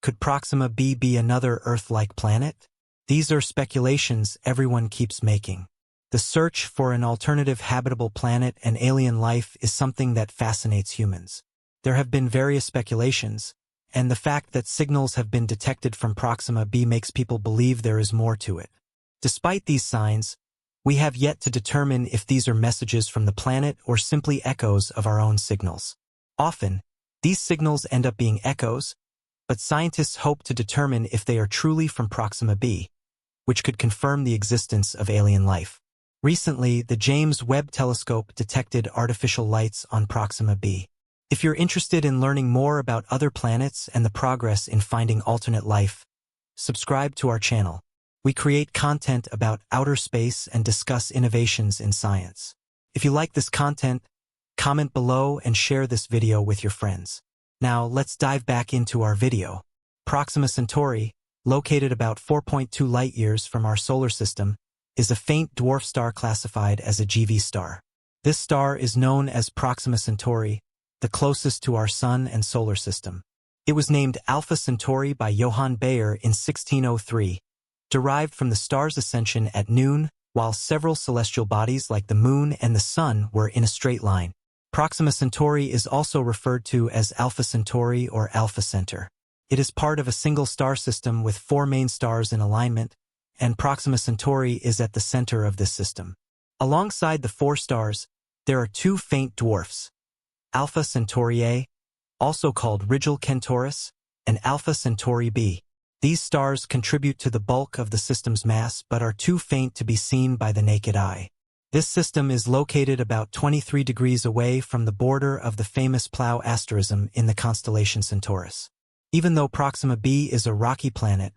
Could Proxima b be another Earth-like planet? These are speculations everyone keeps making. The search for an alternative habitable planet and alien life is something that fascinates humans. There have been various speculations, and the fact that signals have been detected from Proxima b makes people believe there is more to it. Despite these signs, we have yet to determine if these are messages from the planet or simply echoes of our own signals. Often, these signals end up being echoes, but scientists hope to determine if they are truly from Proxima b, which could confirm the existence of alien life. Recently, the James Webb Telescope detected artificial lights on Proxima b. If you're interested in learning more about other planets and the progress in finding alternate life, subscribe to our channel. We create content about outer space and discuss innovations in science. If you like this content, comment below and share this video with your friends. Now, let's dive back into our video. Proxima Centauri, located about 4.2 light-years from our solar system, is a faint dwarf star classified as a GV star. This star is known as Proxima Centauri, the closest to our Sun and solar system. It was named Alpha Centauri by Johann Bayer in 1603, derived from the star's ascension at noon, while several celestial bodies like the Moon and the Sun were in a straight line. Proxima Centauri is also referred to as Alpha Centauri or Alpha Centaur. It is part of a single star system with 4 main stars in alignment, and Proxima Centauri is at the center of this system. Alongside the 4 stars, there are 2 faint dwarfs, Alpha Centauri A, also called Rigil Kentaurus, and Alpha Centauri B. These stars contribute to the bulk of the system's mass but are too faint to be seen by the naked eye. This system is located about 23 degrees away from the border of the famous Plough asterism in the constellation Centaurus. Even though Proxima b is a rocky planet,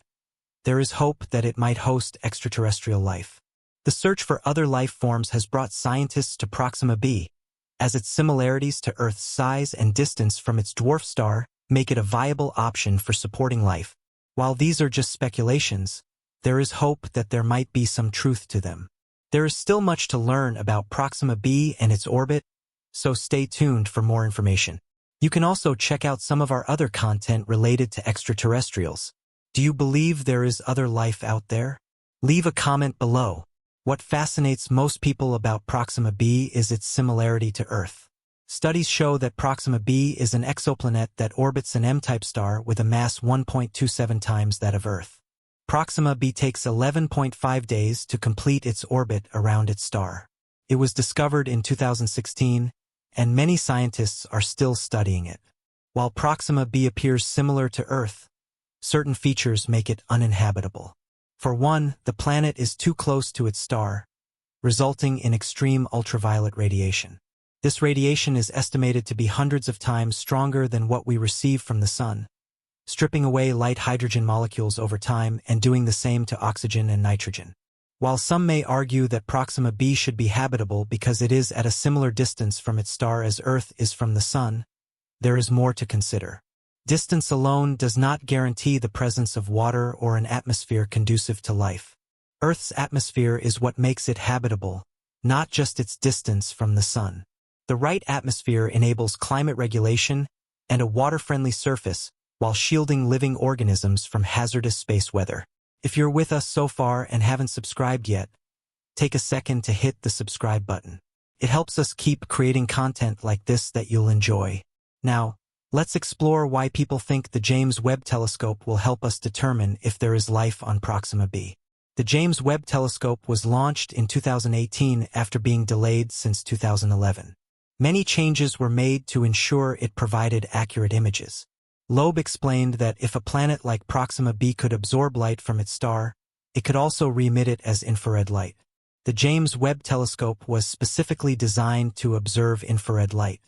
there is hope that it might host extraterrestrial life. The search for other life forms has brought scientists to Proxima b, as its similarities to Earth's size and distance from its dwarf star make it a viable option for supporting life. While these are just speculations, there is hope that there might be some truth to them. There is still much to learn about Proxima b and its orbit, so stay tuned for more information. You can also check out some of our other content related to extraterrestrials. Do you believe there is other life out there? Leave a comment below. What fascinates most people about Proxima b is its similarity to Earth. Studies show that Proxima b is an exoplanet that orbits an M-type star with a mass 1.27 times that of Earth. Proxima b takes 11.5 days to complete its orbit around its star. It was discovered in 2016, and many scientists are still studying it. While Proxima b appears similar to Earth, certain features make it uninhabitable. For one, the planet is too close to its star, resulting in extreme ultraviolet radiation. This radiation is estimated to be hundreds of times stronger than what we receive from the Sun, stripping away light hydrogen molecules over time and doing the same to oxygen and nitrogen. While some may argue that Proxima b should be habitable because it is at a similar distance from its star as Earth is from the Sun, there is more to consider. Distance alone does not guarantee the presence of water or an atmosphere conducive to life. Earth's atmosphere is what makes it habitable, not just its distance from the Sun. The right atmosphere enables climate regulation and a water-friendly surface while shielding living organisms from hazardous space weather. If you're with us so far and haven't subscribed yet, take a second to hit the subscribe button. It helps us keep creating content like this that you'll enjoy. Now, let's explore why people think the James Webb Telescope will help us determine if there is life on Proxima b. The James Webb Telescope was launched in 2018 after being delayed since 2011. Many changes were made to ensure it provided accurate images. Loeb explained that if a planet like Proxima b could absorb light from its star, it could also re-emit it as infrared light. The James Webb Telescope was specifically designed to observe infrared light.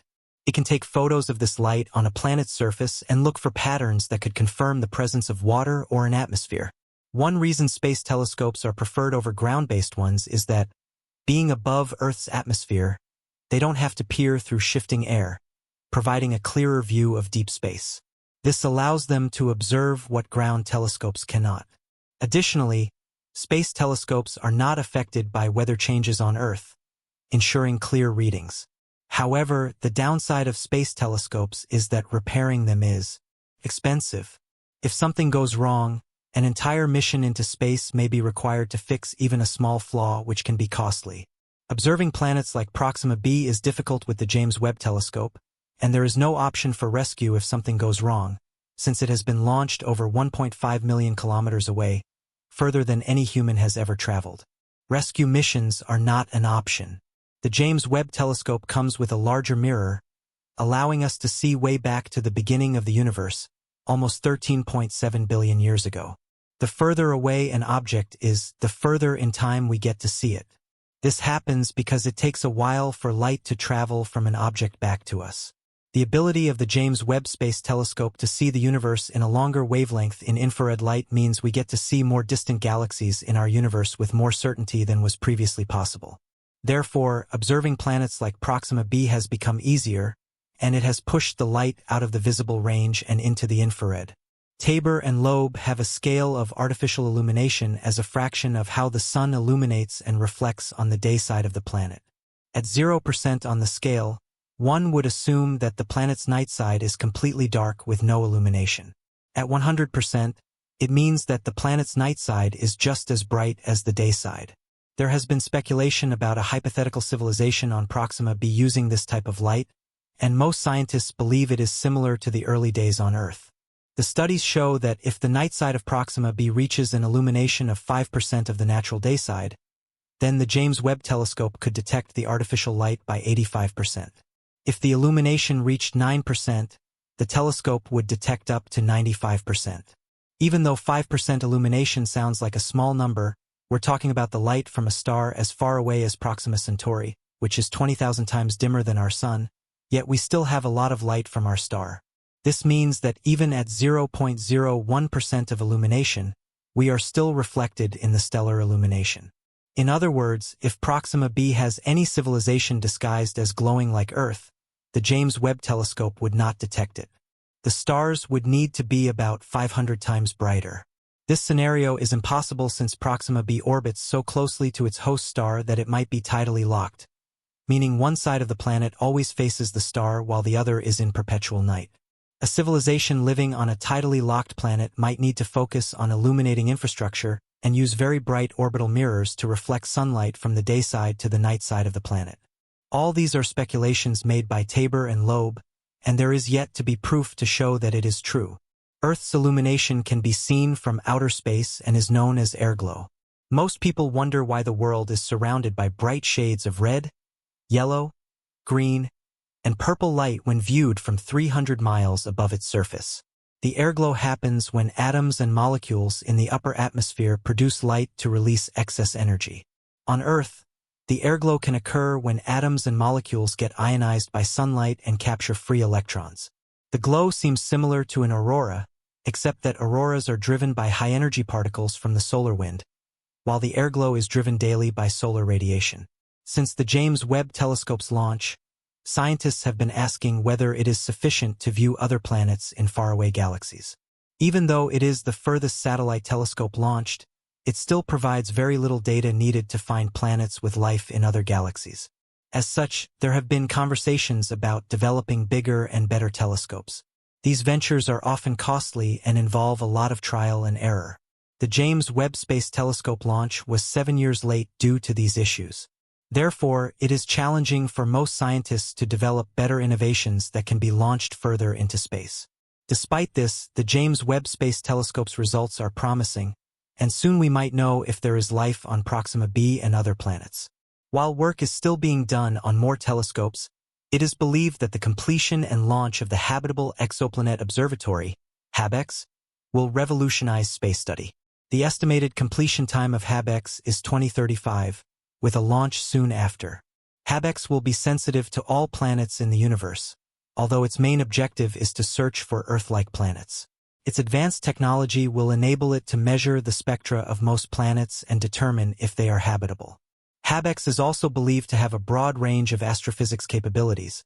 It can take photos of this light on a planet's surface and look for patterns that could confirm the presence of water or an atmosphere. One reason space telescopes are preferred over ground-based ones is that, being above Earth's atmosphere, they don't have to peer through shifting air, providing a clearer view of deep space. This allows them to observe what ground telescopes cannot. Additionally, space telescopes are not affected by weather changes on Earth, ensuring clear readings. However, the downside of space telescopes is that repairing them is expensive. If something goes wrong, an entire mission into space may be required to fix even a small flaw, which can be costly. Observing planets like Proxima b is difficult with the James Webb Telescope, and there is no option for rescue if something goes wrong, since it has been launched over 1.5 million kilometers away, further than any human has ever traveled. Rescue missions are not an option. The James Webb Telescope comes with a larger mirror, allowing us to see way back to the beginning of the universe, almost 13.7 billion years ago. The further away an object is, the further in time we get to see it. This happens because it takes a while for light to travel from an object back to us. The ability of the James Webb Space Telescope to see the universe in a longer wavelength in infrared light means we get to see more distant galaxies in our universe with more certainty than was previously possible. Therefore, observing planets like Proxima b has become easier, and it has pushed the light out of the visible range and into the infrared. Tabor and Loeb have a scale of artificial illumination as a fraction of how the sun illuminates and reflects on the day side of the planet. At 0% on the scale, one would assume that the planet's night side is completely dark with no illumination. At 100%, it means that the planet's night side is just as bright as the day side. There has been speculation about a hypothetical civilization on Proxima b using this type of light, and most scientists believe it is similar to the early days on Earth. The studies show that if the night side of Proxima b reaches an illumination of 5% of the natural day side, then the James Webb Telescope could detect the artificial light by 85%. If the illumination reached 9%, the telescope would detect up to 95%. Even though 5% illumination sounds like a small number, we're talking about the light from a star as far away as Proxima Centauri, which is 20,000 times dimmer than our sun, yet we still have a lot of light from our star. This means that even at 0.01% of illumination, we are still reflected in the stellar illumination. In other words, if Proxima b has any civilization disguised as glowing like Earth, the James Webb Telescope would not detect it. The stars would need to be about 500 times brighter. This scenario is impossible since Proxima b orbits so closely to its host star that it might be tidally locked, meaning one side of the planet always faces the star while the other is in perpetual night. A civilization living on a tidally locked planet might need to focus on illuminating infrastructure and use very bright orbital mirrors to reflect sunlight from the day side to the night side of the planet. All these are speculations made by Tabor and Loeb, and there is yet to be proof to show that it is true. Earth's illumination can be seen from outer space and is known as airglow. Most people wonder why the world is surrounded by bright shades of red, yellow, green, and purple light when viewed from 300 miles above its surface. The airglow happens when atoms and molecules in the upper atmosphere produce light to release excess energy. On Earth, the airglow can occur when atoms and molecules get ionized by sunlight and capture free electrons. The glow seems similar to an aurora, except that auroras are driven by high-energy particles from the solar wind, while the airglow is driven daily by solar radiation. Since the James Webb Telescope's launch, scientists have been asking whether it is sufficient to view other planets in faraway galaxies. Even though it is the furthest satellite telescope launched, it still provides very little data needed to find planets with life in other galaxies. As such, there have been conversations about developing bigger and better telescopes. These ventures are often costly and involve a lot of trial and error. The James Webb Space Telescope launch was 7 years late due to these issues. Therefore, it is challenging for most scientists to develop better innovations that can be launched further into space. Despite this, the James Webb Space Telescope's results are promising, and soon we might know if there is life on Proxima b and other planets. While work is still being done on more telescopes, it is believed that the completion and launch of the Habitable Exoplanet Observatory, HabEx, will revolutionize space study. The estimated completion time of HabEx is 2035, with a launch soon after. HabEx will be sensitive to all planets in the universe, although its main objective is to search for Earth-like planets. Its advanced technology will enable it to measure the spectra of most planets and determine if they are habitable. HabEx is also believed to have a broad range of astrophysics capabilities,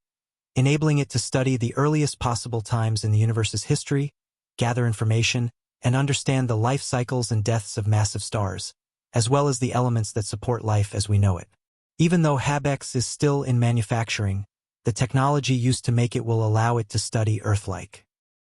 enabling it to study the earliest possible times in the universe's history, gather information, and understand the life cycles and deaths of massive stars, as well as the elements that support life as we know it. Even though HabEx is still in manufacturing, the technology used to make it will allow it to study Earth-like